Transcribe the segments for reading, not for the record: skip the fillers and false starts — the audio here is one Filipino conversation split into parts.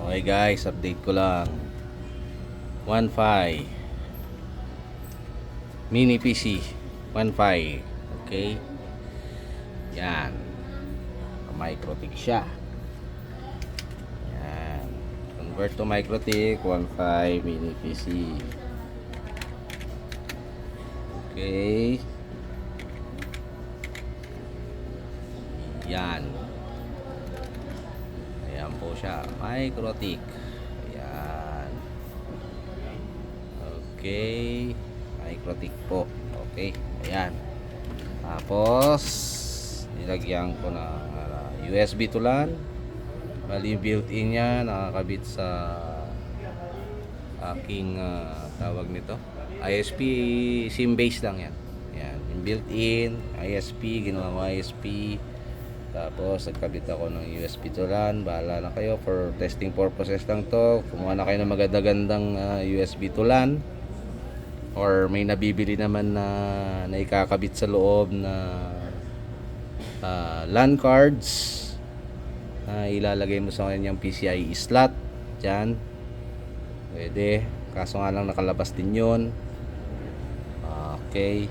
Okay guys, update ko lang. 1.5 mini PC 1.5. Okay, yan, MikroTik siya. Yan, convert to MikroTik 1.5 mini PC. Okay, yan, ayan po siya, MikroTik. Ayan, okay, MikroTik po. Okay, ayan. Tapos nilagyan ko ng USB to LAN. Bali built-in niya, nakakabit sa aking tawag nito, ISP. SIM base lang yan. Yan, yung built-in ISP, ginawa ko ISP. Tapos nagkabit ako ng USB to LAN. Bahala na kayo, for testing purposes lang to. Kumuha na kayo ng magandang USB to LAN, or may nabibili naman na ikakabit sa loob na LAN cards na ilalagay mo sa kanyang PCIe slot dyan, pwede. Kaso nga lang nakalabas din yun. Okay,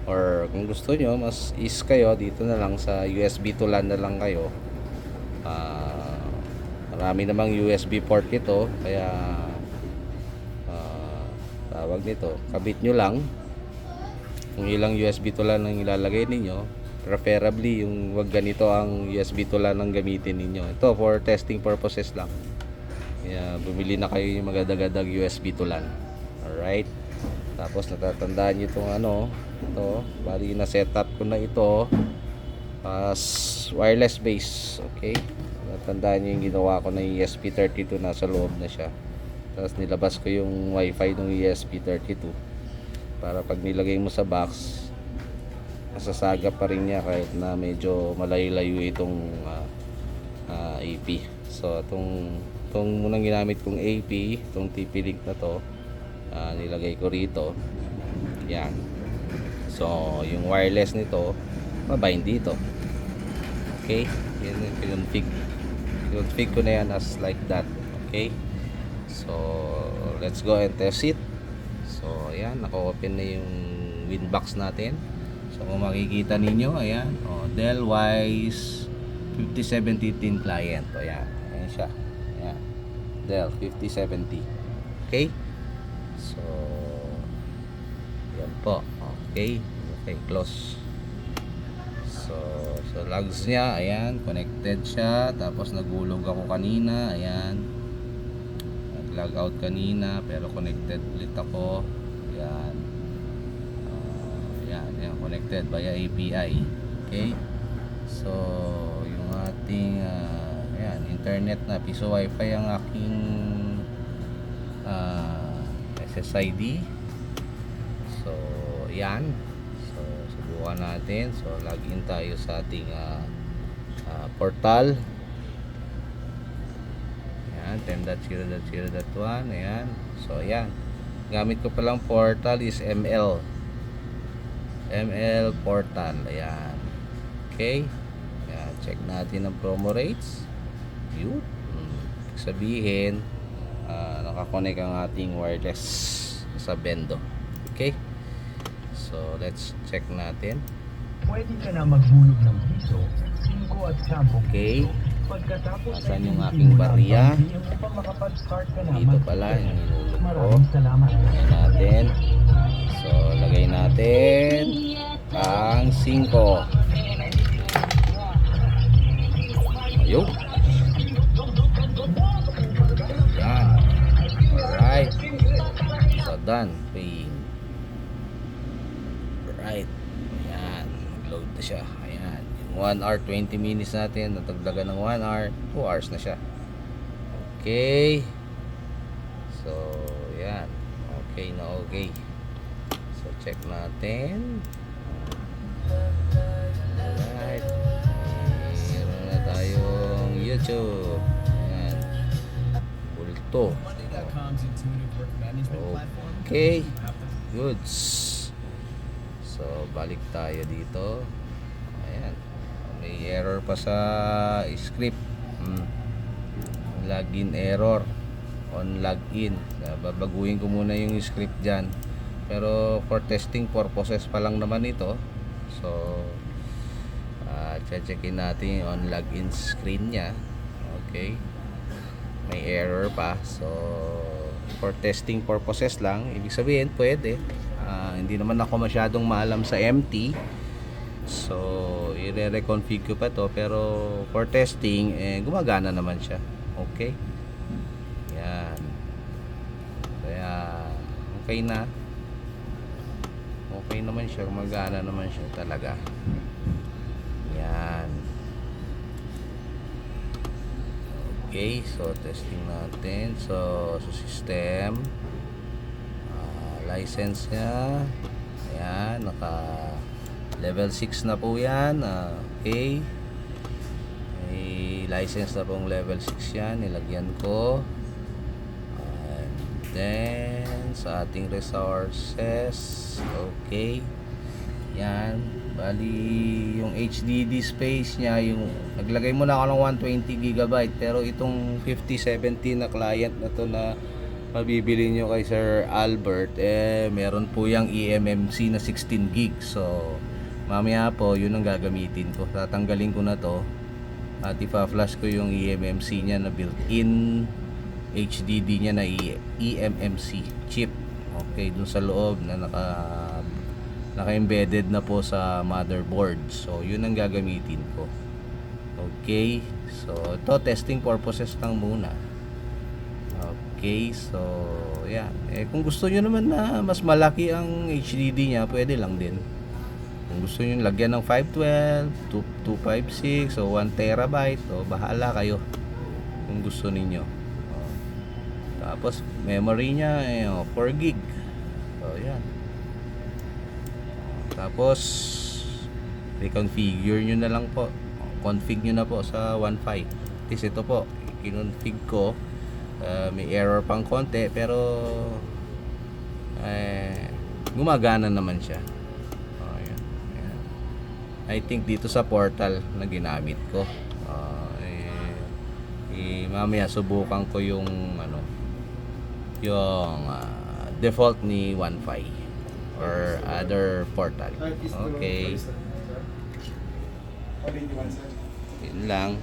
or kung gusto nyo mas is kayo, dito na lang sa USB to LAN na lang kayo. Marami namang USB port ito, kaya tawag nito, kabit nyo lang kung ilang USB to LAN ang ilalagay ninyo. Preferably yung wag ganito ang USB to LAN ang gamitin ninyo. Ito for testing purposes lang, kaya bumili na kayo yung magadagadang USB to LAN. Alright, tapos natatandaan nyo itong ito, bali na setup ko na ito as wireless base. Okay, natatandaan nyo yung ginawa ko na ESP32, nasa loob na siya. Tapos nilabas ko yung wifi ng ESP32 para pag nilagay mo sa box, masasaga pa rin niya kahit na medyo malayo-layo itong AP. So itong munang ginamit kong AP, itong TP-Link na to, nilagay ko rito. Yan. So yung wireless nito mabind dito. Okay, config ko na yan as like that. Okay, so let's go and test it. So ayan, naka-open na yung Winbox natin. So kung makikita ninyo, ayan, Dell Wise 5070 client. Ayan, ayan siya. Ayan, Dell 5070. Okay, so ayan po. Okay, okay, close. So logs niya, ayan, connected siya. Tapos nagulog ako kanina, ayan, nag-log out kanina pero connected ulit ako. Ayan, ayan, connected via API. Okay, so yung ating ayan, internet na piso wifi ang aking SSID. So ayan, so subukan natin. So login tayo sa ating portal. Ayan, 10.0.0.1. ayan, so ayan, gamit ko palang portal is ML portal. Ayan, okay, ayan, check natin ang promo rates. Yun, sabihin nakakonect ang ating wireless sa Bendo. Okay, so let's check natin. Pwede ka na maghulog ng piso, 5 at 10 Okay, pagkatapos saan yung aking barya? upang makapag-start ka na Dito pala yung nilulog ko. Maraming salamat. Lagay natin. So lagay natin ang 5. Ayun. Yan. Alright. So done. Paying. Alright. Ayan. Load na siya. Ayan. Yung 1 hour 20 minutes natin, natagdagan ng 1 hour, 2 hours na siya. Okay. So yan. Okay na okay. So check natin. Alright. Meron na tayong YouTube. Ayan. Bulto. Okay. Goods. So balik tayo dito. Ayan. May error pa sa script. login error on login. Babaguhin ko muna yung script dyan, pero for testing purposes pa lang naman ito. So checkin natin yung on login screen nya. Okay, may error pa, so for testing purposes lang. Ibig sabihin pwede. Hindi naman ako masyadong maalam sa MT, so i-reconfigure ko pa to, pero for testing gumagana naman siya. Okay, yan. Kaya okay na, okay naman siya, gumagana naman siya talaga. Yan. Okay, so testing natin. So sa system, license nya, ayan, naka level 6 na po yan. Okay, may license na pong level 6 yan, nilagyan ko. And then sa ating resources, okay, yan, bali yung HDD space nya, yung naglagay muna ako ng 120 GB, pero itong 5070 na client na to na mabibili nyo kay Sir Albert, meron po yung eMMC na 16 GB. So mamaya po yun ang gagamitin ko. Tatanggalin ko na to at ipa-flash ko yung eMMC nya na built-in HDD nya na eMMC chip. Okay, dun sa loob na naka-embedded na po sa motherboard. So yun ang gagamitin ko. Okay, so ito testing purposes lang muna. Okay, so yan. Kung gusto nyo naman na mas malaki ang HDD nya, pwede lang din. Kung gusto nyo lagyan ng 512, 256 o 1 terabyte, o bahala kayo kung gusto ninyo. Tapos memory nya 4 gig. So yan. Tapos reconfigure nyo na lang po. Config nyo na po sa 1.5. At least ito po, kinonfig ko. May error pang konti, pero gumagana naman siya. Yan. Yan. I think dito sa portal na ginamit ko, mamaya subukan ko yung default ni 1.5 or other portal. Okay, yun lang.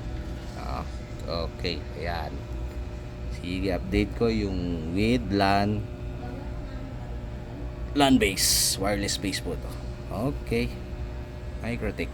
Okay, ayan. Sige, update ko yung with LAN base, wireless base po to. Okay, Microtech.